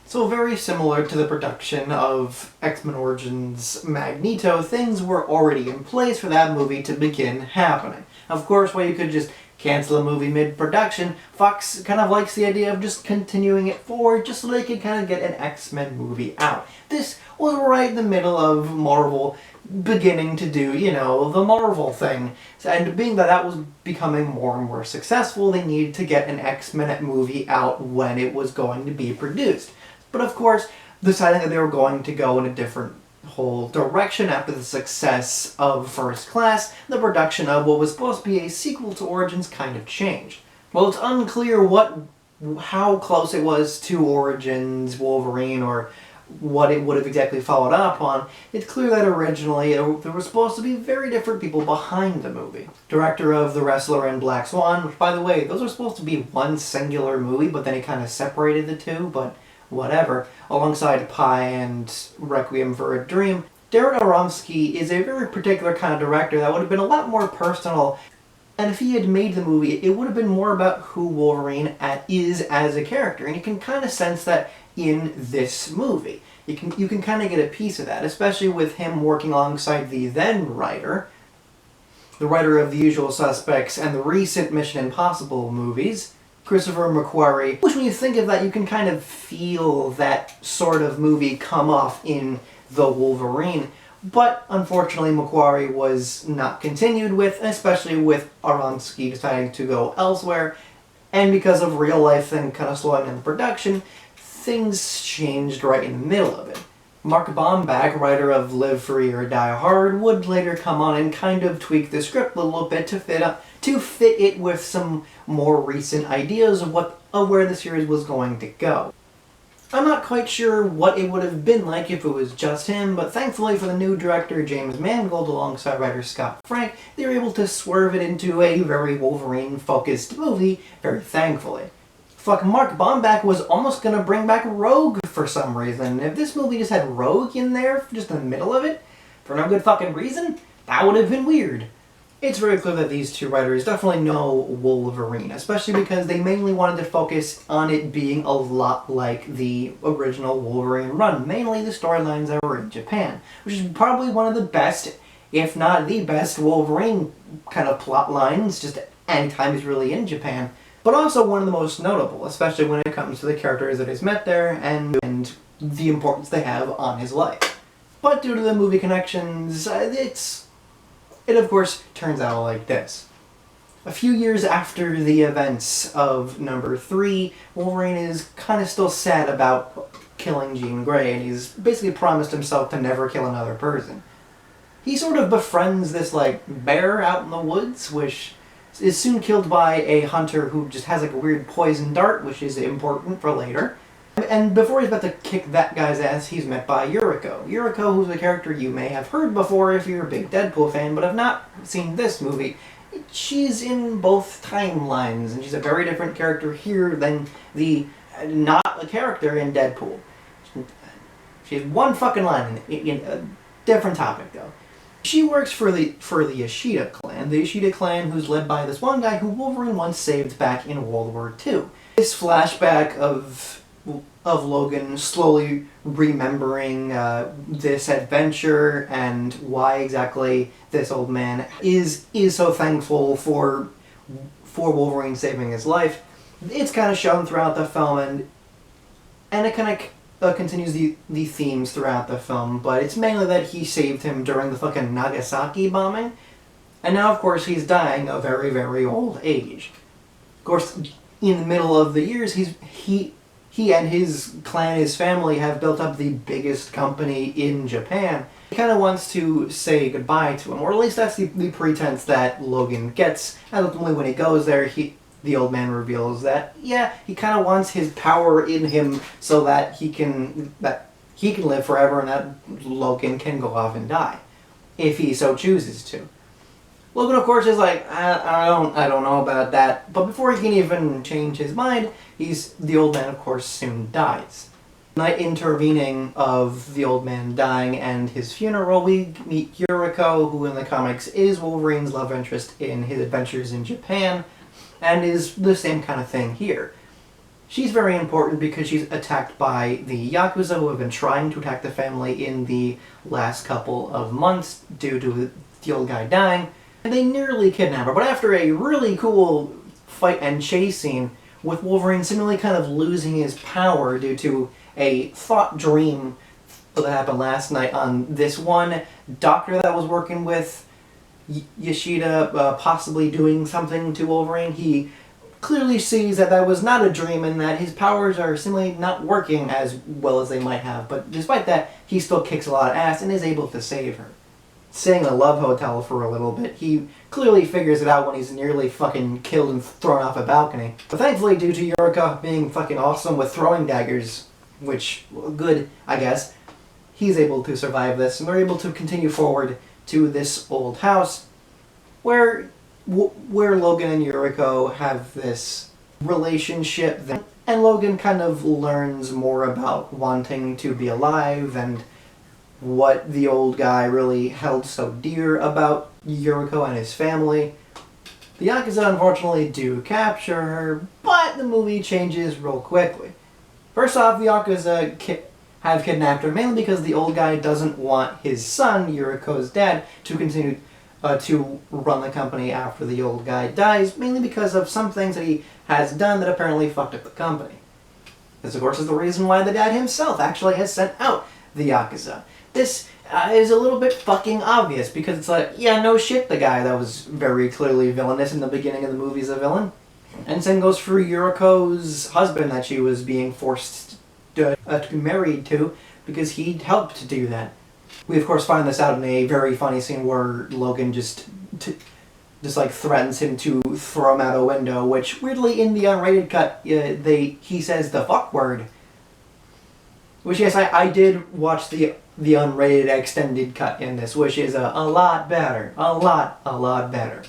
So very similar to the production of X-Men Origins Magneto, things were already in place for that movie to begin happening. Of course, while you could just cancel a movie mid-production, Fox kind of likes the idea of just continuing it forward just so they could kind of get an X-Men movie out. This was right in the middle of Marvel beginning to do, you know, the Marvel thing. And being that that was becoming more and more successful, they needed to get an X-Men movie out when it was going to be produced. But of course, deciding that they were going to go in a different whole direction after the success of First Class, the production of what was supposed to be a sequel to Origins kind of changed. Well, it's unclear how close it was to Origins Wolverine or what it would have exactly followed up on. It's clear that originally there were supposed to be very different people behind the movie. Director of The Wrestler and Black Swan, which by the way, those were supposed to be one singular movie, but then he kind of separated the two, but whatever, alongside Pie and Requiem for a Dream. Darren Aronofsky is a very particular kind of director that would have been a lot more personal, and if he had made the movie, it would have been more about who Wolverine is as a character, and you can kind of sense that in this movie. You can kind of get a piece of that, especially with him working alongside the then writer, the writer of The Usual Suspects and the recent Mission Impossible movies, Christopher McQuarrie, which when you think of that, you can kind of feel that sort of movie come off in The Wolverine. But unfortunately, McQuarrie was not continued with, especially with Aronofsky deciding to go elsewhere. And because of real life thing kind of slowing down the production, things changed right in the middle of it. Mark Baumbach, writer of Live Free or Die Hard, would later come on and kind of tweak the script a little bit to fit it with some more recent ideas of where the series was going to go. I'm not quite sure what it would have been like if it was just him, but thankfully for the new director James Mangold alongside writer Scott Frank, they were able to swerve it into a very Wolverine-focused movie, very thankfully. Fuck, Mark Baumbach was almost gonna bring back Rogue for some reason. If this movie just had Rogue in there, just in the middle of it, for no good fucking reason, that would have been weird. It's very clear that these two writers definitely know Wolverine, especially because they mainly wanted to focus on it being a lot like the original Wolverine run, mainly the storylines that were in Japan, which is probably one of the best, if not the best, Wolverine kind of plot lines, just anytime he's really in Japan, but also one of the most notable, especially when it comes to the characters that he's met there and the importance they have on his life. But due to the movie connections, it of course turns out like this. A few years after the events of number 3, Wolverine is kind of still sad about killing Jean Grey, and he's basically promised himself to never kill another person. He sort of befriends this, bear out in the woods, which is soon killed by a hunter who just has, a weird poison dart, which is important for later. And before he's about to kick that guy's ass, he's met by Yuriko. Yuriko, who's a character you may have heard before if you're a big Deadpool fan, but have not seen this movie. She's in both timelines, and she's a very different character here than not a character in Deadpool. She has one fucking line in a different topic, though. She works for the Ishida clan. The Ishida clan, who's led by this one guy who Wolverine once saved back in World War II. This flashback of Logan slowly remembering this adventure and why exactly this old man is so thankful for Wolverine saving his life. It's kind of shown throughout the film, and it kind of continues the themes throughout the film, but it's mainly that he saved him during the fucking Nagasaki bombing, and now of course he's dying a very, very old age. Of course, in the middle of the years, he and his clan, his family, have built up the biggest company in Japan. He kind of wants to say goodbye to him, or at least that's the pretense that Logan gets. And ultimately when he goes there, the old man reveals that, yeah, he kind of wants his power in him so that he can live forever and that Logan can go off and die, if he so chooses to. Logan, of course, is like, I don't know about that. But before he can even change his mind, the old man, of course, soon dies. Night intervening of the old man dying and his funeral, we meet Yuriko, who in the comics is Wolverine's love interest in his adventures in Japan. and is the same kind of thing here. She's very important because she's attacked by the Yakuza, who have been trying to attack the family in the last couple of months due to the old guy dying, and they nearly kidnap her. But after a really cool fight and chase scene, with Wolverine seemingly kind of losing his power due to a thought dream that happened last night on this one doctor that was working with Yoshida, possibly doing something to Wolverine, he clearly sees that that was not a dream and that his powers are simply not working as well as they might have. But despite that, he still kicks a lot of ass and is able to save her. Staying in a love hotel for a little bit, he clearly figures it out when he's nearly fucking killed and thrown off a balcony. But thankfully, due to Yurika being fucking awesome with throwing daggers, which, good, I guess, he's able to survive this, and they're able to continue forward to this old house, where Logan and Yuriko have this relationship, and Logan kind of learns more about wanting to be alive and what the old guy really held so dear about Yuriko and his family. The Yakuza unfortunately do capture her, but the movie changes real quickly. First off, the Yakuza have kidnapped her mainly because the old guy doesn't want his son, Yuriko's dad, to continue to run the company after the old guy dies, mainly because of some things that he has done that apparently fucked up the company. This, of course, is the reason why the dad himself actually has sent out the Yakuza. This is a little bit fucking obvious, because it's like, yeah, no shit, the guy that was very clearly villainous in the beginning of the movie is a villain. And same goes for Yuriko's husband that she was being forced to be married to, because he helped do that. We of course find this out in a very funny scene where Logan just like threatens him to throw him out a window, which weirdly in the unrated cut he says the fuck word. Which yes, I did watch the unrated extended cut in this, which is a lot better, a lot better.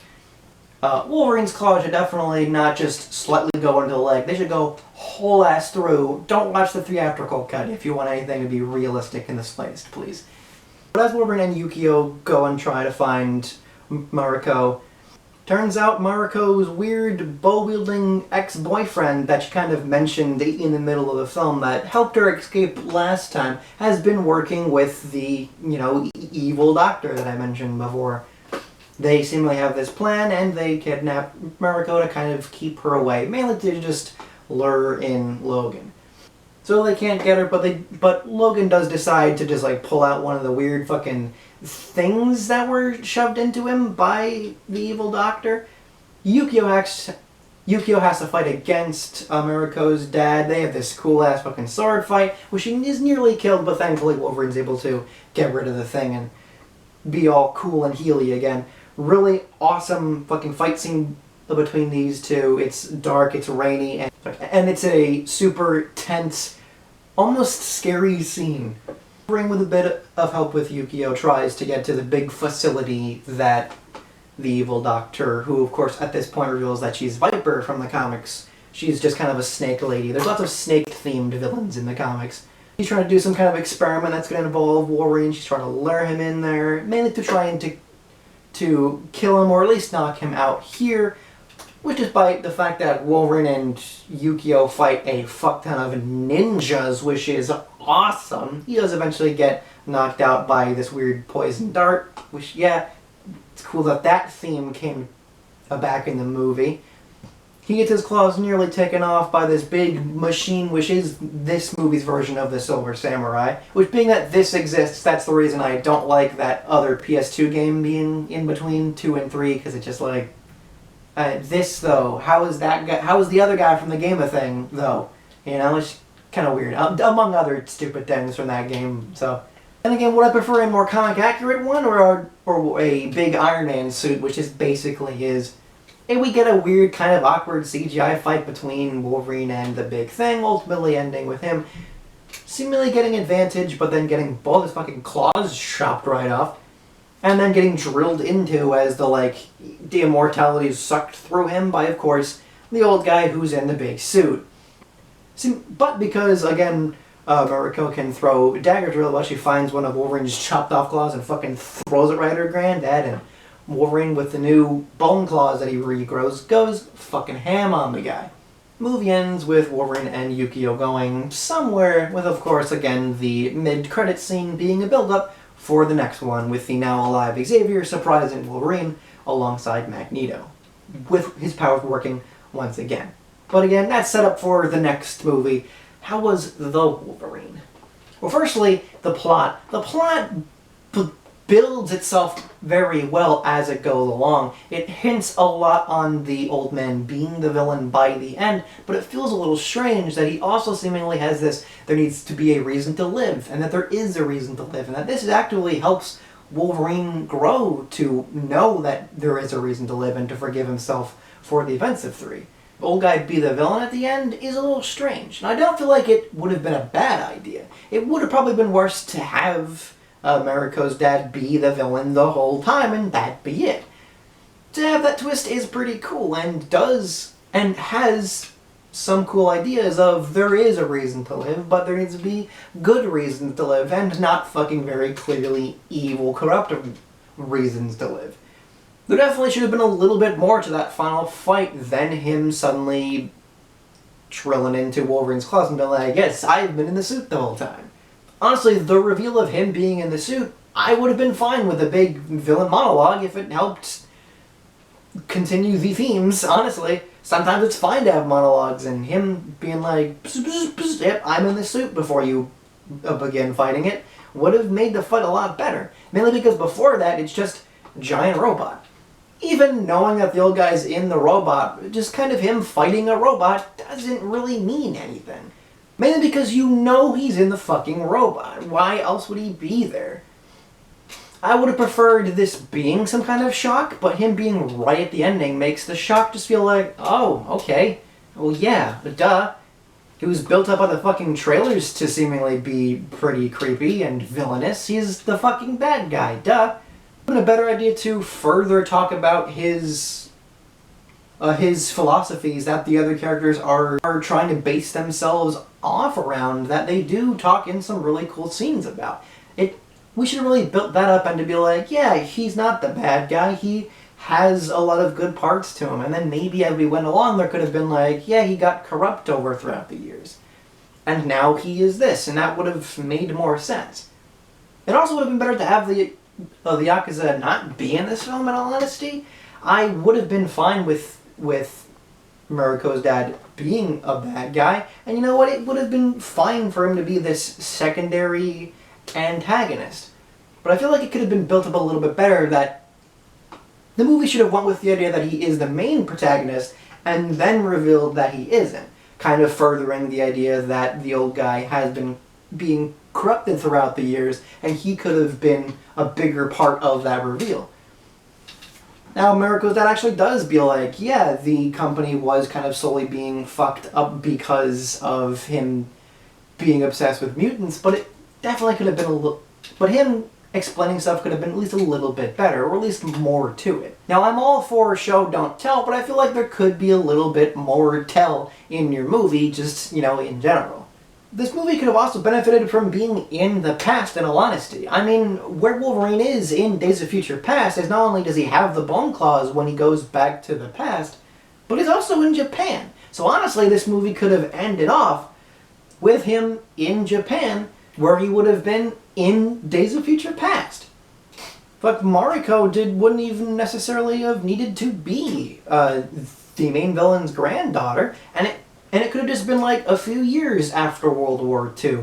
Wolverine's claws should definitely not just slightly go into the leg, they should go whole ass through. Don't watch the theatrical cut if you want anything to be realistic in the slightest, please. But as Wolverine and Yukio go and try to find Mariko, turns out Mariko's weird bow-wielding ex-boyfriend that she kind of mentioned in the middle of the film that helped her escape last time has been working with the, evil doctor that I mentioned before. They seemingly have this plan and they kidnap Mariko to kind of keep her away, mainly to just lure in Logan. So they can't get her, but Logan does decide to just like pull out one of the weird fucking things that were shoved into him by the evil doctor. Yukio has to fight against Mariko's dad. They have this cool ass fucking sword fight, which he is nearly killed, but thankfully Wolverine's able to get rid of the thing and be all cool and healy again. Really awesome fucking fight scene between these two. It's dark, it's rainy, and it's a super tense, almost scary scene. Wolverine, with a bit of help with Yukio, tries to get to the big facility that the evil doctor, who of course at this point reveals that she's Viper from the comics. She's just kind of a snake lady. There's lots of snake-themed villains in the comics. She's trying to do some kind of experiment that's going to involve Wolverine. She's trying to lure him in there, mainly to try and to kill him, or at least knock him out here. Which, despite the fact that Wolverine and Yukio fight a fuck ton of ninjas, which is awesome, he does eventually get knocked out by this weird poison dart, which, yeah, it's cool that that theme came back in the movie. He gets his claws nearly taken off by this big machine, which is this movie's version of the Silver Samurai. Which, being that this exists, that's the reason I don't like that other PS2 game being in between 2 and 3, because it's just like, this though, how is the other guy from the game a thing though? It's kind of weird, among other stupid things from that game. So, and again, would I prefer a more comic accurate one or a big Iron Man suit, which is basically his? And we get a weird kind of awkward CGI fight between Wolverine and the big thing, ultimately ending with him seemingly getting advantage, but then getting both his fucking claws chopped right off. And then getting drilled into as the immortality is sucked through him by, of course, the old guy who's in the big suit. But because, again, Mariko can throw daggers real well, she finds one of Wolverine's chopped off claws and fucking throws it right at her granddad, and Wolverine, with the new bone claws that he regrows, goes fucking ham on the guy. Movie ends with Wolverine and Yukio going somewhere, with of course again the mid-credits scene being a build-up for the next one, with the now alive Xavier surprising Wolverine alongside Magneto, with his powers working once again. But again, that's set up for the next movie. How was the Wolverine? Well, firstly, the plot. The plot builds itself very well as it goes along. It hints a lot on the old man being the villain by the end, but it feels a little strange that he also seemingly has this, there needs to be a reason to live, and that there is a reason to live, and that this actually helps Wolverine grow to know that there is a reason to live and to forgive himself for the events of 3. The old guy be the villain at the end is a little strange, and I don't feel like it would have been a bad idea. It would have probably been worse to have Mariko's dad be the villain the whole time, and that be it. To have that twist is pretty cool, and has some cool ideas of there is a reason to live, but there needs to be good reasons to live, and not fucking very clearly evil, corruptive reasons to live. There definitely should have been a little bit more to that final fight than him suddenly trilling into Wolverine's claws and being like, yes, I've been in the suit the whole time. Honestly, the reveal of him being in the suit, I would have been fine with a big villain monologue if it helped continue the themes, honestly. Sometimes it's fine to have monologues, and him being like, pss, pss, pss, yep, I'm in the suit before you begin fighting it, would have made the fight a lot better. Mainly because before that, it's just a giant robot. Even knowing that the old guy's in the robot, just kind of him fighting a robot doesn't really mean anything. Mainly because you know he's in the fucking robot. Why else would he be there? I would have preferred this being some kind of shock, but him being right at the ending makes the shock just feel like, oh, okay. Well, yeah, duh. He was built up by the fucking trailers to seemingly be pretty creepy and villainous. He's the fucking bad guy, duh. Would have been a better idea to further talk about his philosophies that the other characters are trying to base themselves off around, that they do talk in some really cool scenes about. We should have really built that up and to be like, yeah, he's not the bad guy, he has a lot of good parts to him, and then maybe as we went along there could have been like, yeah, he got corrupt over throughout the years. And now he is this, and that would have made more sense. It also would have been better to have the Yakuza not be in this film, in all honesty. I would have been fine with Mariko's dad being a bad guy, and you know what, it would have been fine for him to be this secondary antagonist. But I feel like it could have been built up a little bit better, that the movie should have went with the idea that he is the main protagonist, and then revealed that he isn't, kind of furthering the idea that the old guy has been being corrupted throughout the years, and he could have been a bigger part of that reveal. Now, Mariko's dad actually does be like, yeah, the company was kind of slowly being fucked up because of him being obsessed with mutants, but it definitely could have been a little... But him explaining stuff could have been at least a little bit better, or at least more to it. Now, I'm all for show, don't tell, but I feel like there could be a little bit more tell in your movie, just, you know, in general. This movie could have also benefited from being in the past, in all honesty. I mean, where Wolverine is in Days of Future Past is not only does he have the bone claws when he goes back to the past, but he's also in Japan. So honestly, this movie could have ended off with him in Japan, where he would have been in Days of Future Past. But Mariko wouldn't even necessarily have needed to be the main villain's granddaughter, and it could have just been like a few years after World War II.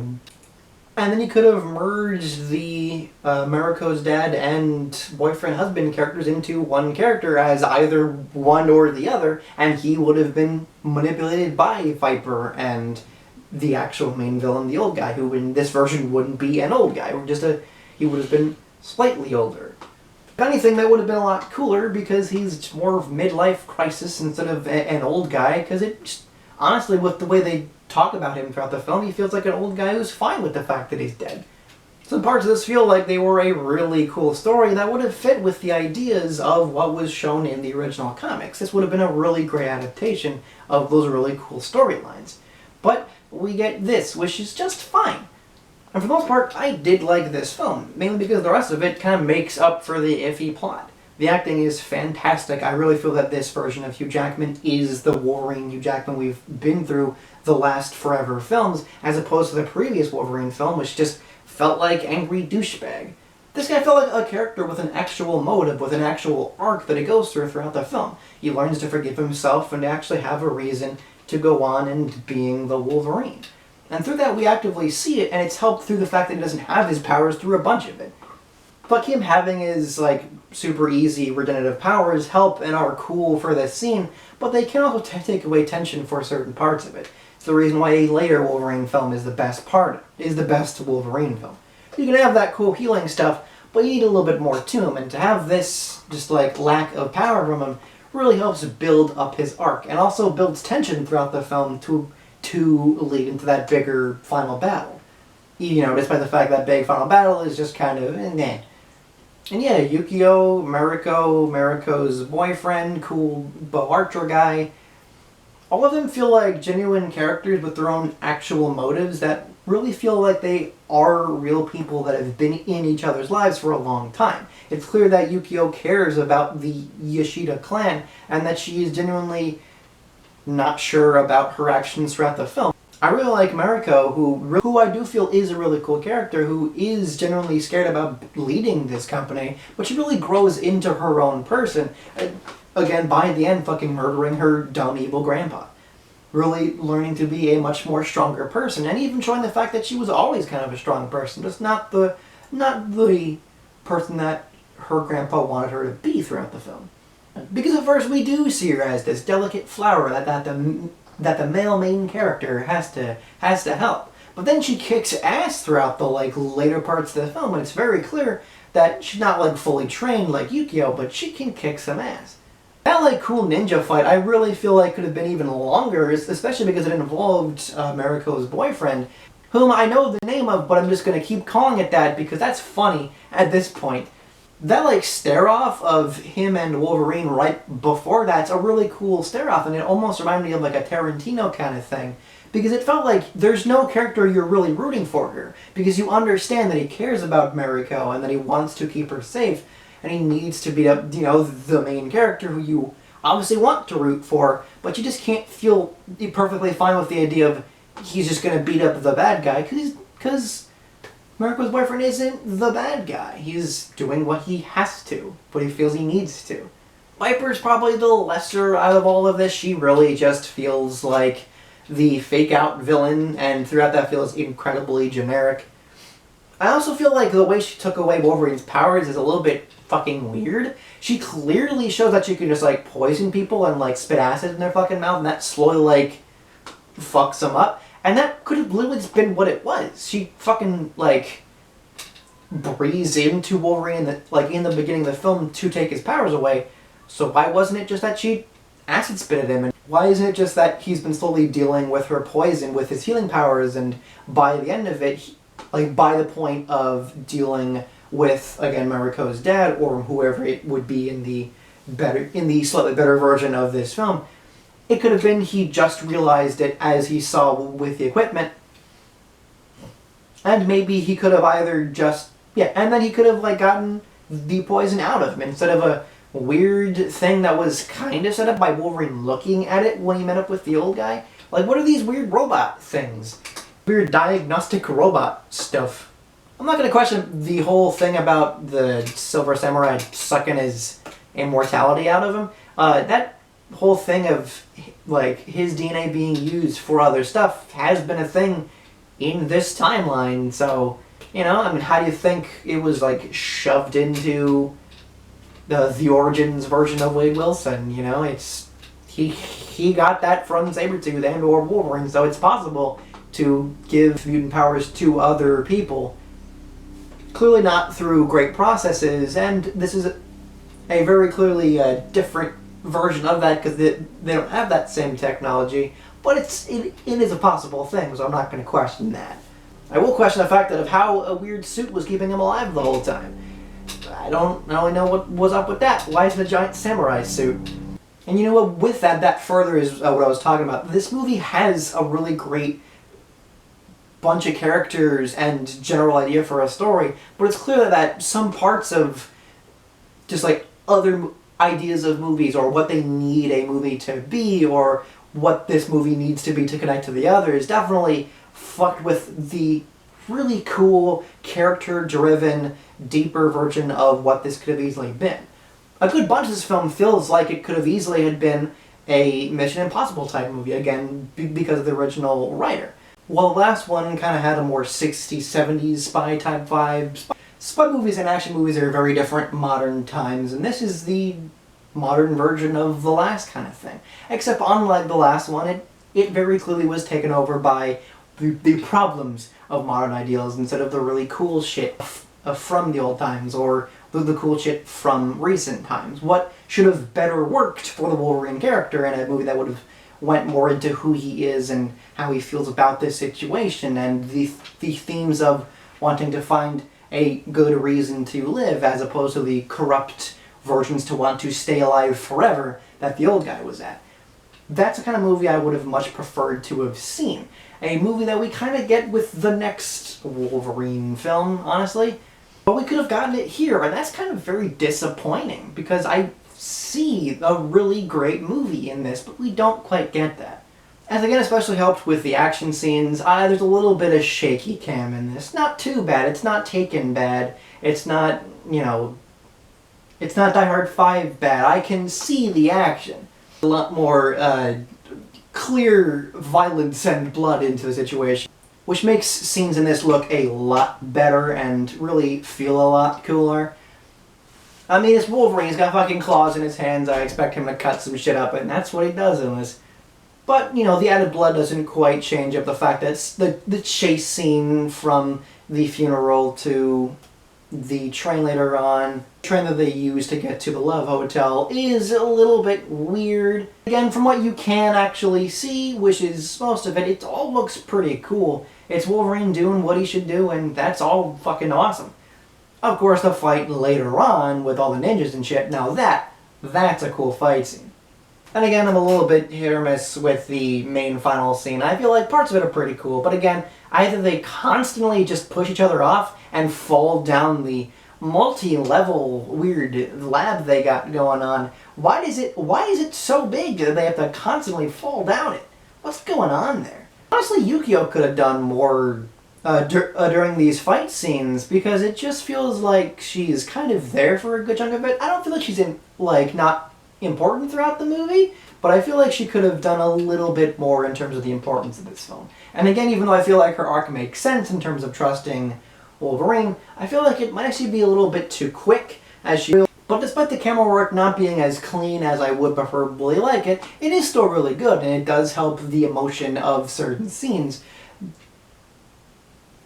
And then you could have merged the Mariko's dad and boyfriend-husband characters into one character as either one or the other, and he would have been manipulated by Viper and the actual main villain, the old guy, who in this version wouldn't be an old guy, or he would have been slightly older. If anything, that would have been a lot cooler because he's more of midlife crisis instead of an old guy, because it just, honestly, with the way they talk about him throughout the film, he feels like an old guy who's fine with the fact that he's dead. Some parts of this feel like they were a really cool story that would have fit with the ideas of what was shown in the original comics. This would have been a really great adaptation of those really cool storylines. But we get this, which is just fine. And for the most part, I did like this film, mainly because the rest of it kind of makes up for the iffy plot. The acting is fantastic. I really feel that this version of Hugh Jackman is the Wolverine Hugh Jackman we've been through the last forever films, as opposed to the previous Wolverine film, which just felt like angry douchebag. This guy felt like a character with an actual motive, with an actual arc that he goes through throughout the film. He learns to forgive himself and to actually have a reason to go on and being the Wolverine. And through that we actively see it, and it's helped through the fact that he doesn't have his powers through a bunch of it. But him having his, like, super easy regenerative powers help and are cool for this scene, but they can also take away tension for certain parts of it. It's the reason why a later Wolverine film is the best Wolverine film. You can have that cool healing stuff, but you need a little bit more to him, and to have this, just like, lack of power from him really helps build up his arc, and also builds tension throughout the film to lead into that bigger final battle. You know, despite the fact that big final battle is just kind of meh. And yeah, Yukio, Mariko's boyfriend, cool bow archer guy, all of them feel like genuine characters with their own actual motives that really feel like they are real people that have been in each other's lives for a long time. It's clear that Yukio cares about the Yoshida clan, and that she is genuinely not sure about her actions throughout the film. I really like Mariko, who I do feel is a really cool character, who is genuinely scared about leading this company, but she really grows into her own person. Again, by the end, fucking murdering her dumb, evil grandpa. Really learning to be a much more stronger person, and even showing the fact that she was always kind of a strong person, just not the person that her grandpa wanted her to be throughout the film. Because at first we do see her as this delicate flower that the male main character has to help. But then she kicks ass throughout the later parts of the film, and it's very clear that she's not fully trained like Yukio, but she can kick some ass. That cool ninja fight I really feel like could have been even longer, especially because it involved Mariko's boyfriend, whom I know the name of, but I'm just going to keep calling it that because that's funny at this point. That stare-off of him and Wolverine right before that's a really cool stare-off, and it almost reminded me of a Tarantino kind of thing, because it felt like there's no character you're really rooting for here, because you understand that he cares about Mariko and that he wants to keep her safe, and he needs to beat up, the main character who you obviously want to root for, but you just can't feel perfectly fine with the idea of he's just going to beat up the bad guy, because Mariko's boyfriend isn't the bad guy. He's doing what he has to, what he feels he needs to. Viper's probably the lesser out of all of this. She really just feels like the fake-out villain, and throughout that feels incredibly generic. I also feel like the way she took away Wolverine's powers is a little bit fucking weird. She clearly shows that she can just poison people and spit acid in their fucking mouth, and that slowly fucks them up. And that could have literally just been what it was. She fucking breathes into Wolverine in the beginning of the film to take his powers away. So why wasn't it just that she acid spit at him? And why isn't it just that he's been slowly dealing with her poison with his healing powers, and by the end of it, by the point of dealing with, again, Mariko's dad, or whoever it would be in the slightly better version of this film, it could have been he just realized it as he saw with the equipment, and maybe he could have either and then he could have gotten the poison out of him instead of a weird thing that was kind of set up by Wolverine looking at it when he met up with the old guy. What are these weird robot things? Weird diagnostic robot stuff. I'm not going to question the whole thing about the Silver Samurai sucking his immortality out of him. That whole thing of his DNA being used for other stuff has been a thing in this timeline, so how do you think it was shoved into the Origins version of Wade Wilson? It's he got that from Sabretooth and or Wolverine, so it's possible to give mutant powers to other people. Clearly not through great processes, and this is a very clearly different version of that because they don't have that same technology, but it is a possible thing, so I'm not going to question that. I will question the fact that of how a weird suit was keeping him alive the whole time. I don't really know what was up with that. Why is it a giant samurai suit? And you know what, with that further is what I was talking about. This movie has a really great bunch of characters and general idea for a story, but it's clear that some parts of just other ideas of movies, or what they need a movie to be, or what this movie needs to be to connect to the others, definitely fucked with the really cool, character-driven, deeper version of what this could have easily been. A good bunch of this film feels like it could have easily had been a Mission Impossible type movie, again, because of the original writer. While the last one kind of had a more 60s, 70s spy type vibe, spy movies and action movies are very different modern times, and this is the modern version of the last kind of thing. Except unlike the last one, it very clearly was taken over by the problems of modern ideals instead of the really cool shit from the old times, or the cool shit from recent times. What should have better worked for the Wolverine character in a movie that would have went more into who he is and how he feels about this situation, and the themes of wanting to find a good reason to live as opposed to the corrupt versions to want to stay alive forever that the old guy was at. That's the kind of movie I would have much preferred to have seen. A movie that we kind of get with the next Wolverine film, honestly. But we could have gotten it here, and that's kind of very disappointing, because I see a really great movie in this, but we don't quite get that. As again, especially helped with the action scenes, there's a little bit of shaky cam in this. Not too bad, it's not Taken bad, it's not, it's not Die Hard 5 bad. I can see the action. A lot more clear violence and blood into the situation, which makes scenes in this look a lot better and really feel a lot cooler. I mean, it's Wolverine, he's got fucking claws in his hands, I expect him to cut some shit up, and that's what he does in this. But, the added blood doesn't quite change up the fact that it's the chase scene from the funeral to the train later on, the train that they use to get to the Love Hotel, is a little bit weird. Again, from what you can actually see, which is most of it, it all looks pretty cool. It's Wolverine doing what he should do, and that's all fucking awesome. Of course, the fight later on with all the ninjas and shit, now that's a cool fight scene. And again, I'm a little bit hit or miss with the main final scene. I feel like parts of it are pretty cool, but again, either they constantly just push each other off and fall down the multi-level weird lab they got going on. Why is it so big that they have to constantly fall down it? What's going on there? Honestly, Yukio could have done more during these fight scenes, because it just feels like she's kind of there for a good chunk of it. I don't feel like she's not important throughout the movie, but I feel like she could have done a little bit more in terms of the importance of this film. And again, even though I feel like her arc makes sense in terms of trusting Wolverine, I feel like it might actually be a little bit too quick as she will. But despite the camera work not being as clean as I would preferably like it, it is still really good, and it does help the emotion of certain scenes,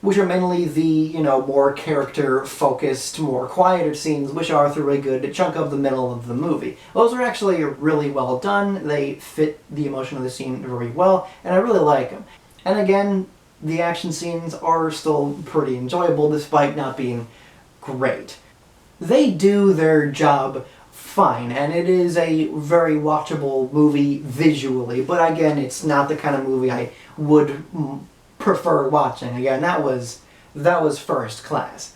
which are mainly the, more character-focused, more quieter scenes, which are through a good chunk of the middle of the movie. Those are actually really well done, they fit the emotion of the scene very well, and I really like them. And again, the action scenes are still pretty enjoyable, despite not being great. They do their job fine, and it is a very watchable movie visually, but again, it's not the kind of movie I would prefer watching. Again, that was first class.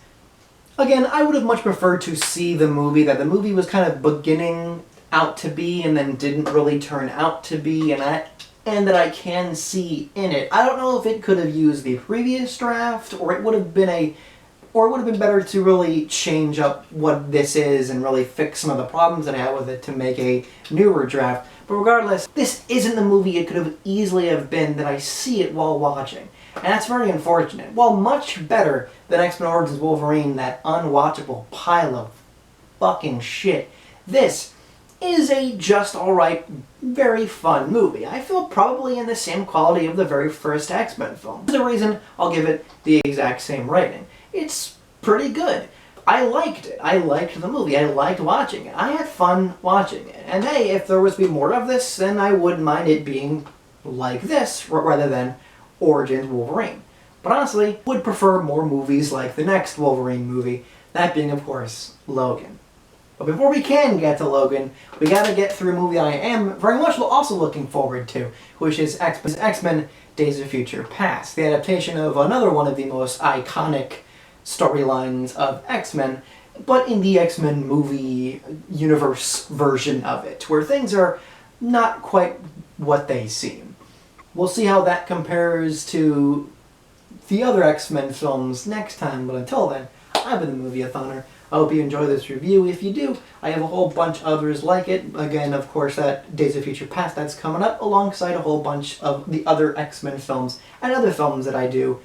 Again, I would have much preferred to see the movie that the movie was kind of beginning out to be and then didn't really turn out to be, and that I can see in it. I don't know if it could have used the previous draft, or it would have been better to really change up what this is and really fix some of the problems that I had with it to make a newer draft. But regardless, this isn't the movie it could have easily have been that I see it while watching. And that's very unfortunate. While much better than X-Men Origins Wolverine, that unwatchable pile of fucking shit, this is a just alright, very fun movie. I feel probably in the same quality of the very first X-Men film. For the reason, I'll give it the exact same rating. It's pretty good. I liked it. I liked the movie. I liked watching it. I had fun watching it. And hey, if there was to be more of this, then I wouldn't mind it being like this, rather than Origins Wolverine. But honestly, would prefer more movies like the next Wolverine movie, that being, of course, Logan. But before we can get to Logan, we gotta get through a movie I am very much also looking forward to, which is X-Men Days of Future Past, the adaptation of another one of the most iconic storylines of X-Men, but in the X-Men movie universe version of it, where things are not quite what they seem. We'll see how that compares to the other X-Men films next time, but until then, I've been the Movie-a-thoner. I hope you enjoy this review. If you do, I have a whole bunch others like it. Again, of course, that Days of Future Past, that's coming up, alongside a whole bunch of the other X-Men films and other films that I do,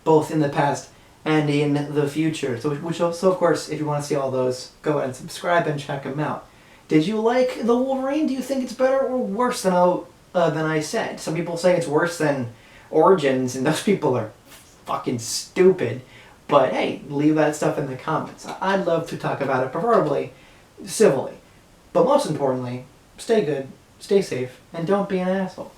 both in the past and in the future. So, of course, if you want to see all those, go ahead and subscribe and check them out. Did you like the Wolverine? Do you think it's better or worse than I said? Some people say it's worse than Origins, and those people are fucking stupid. But hey, leave that stuff in the comments. I'd love to talk about it, preferably civilly. But most importantly, stay good, stay safe, and don't be an asshole.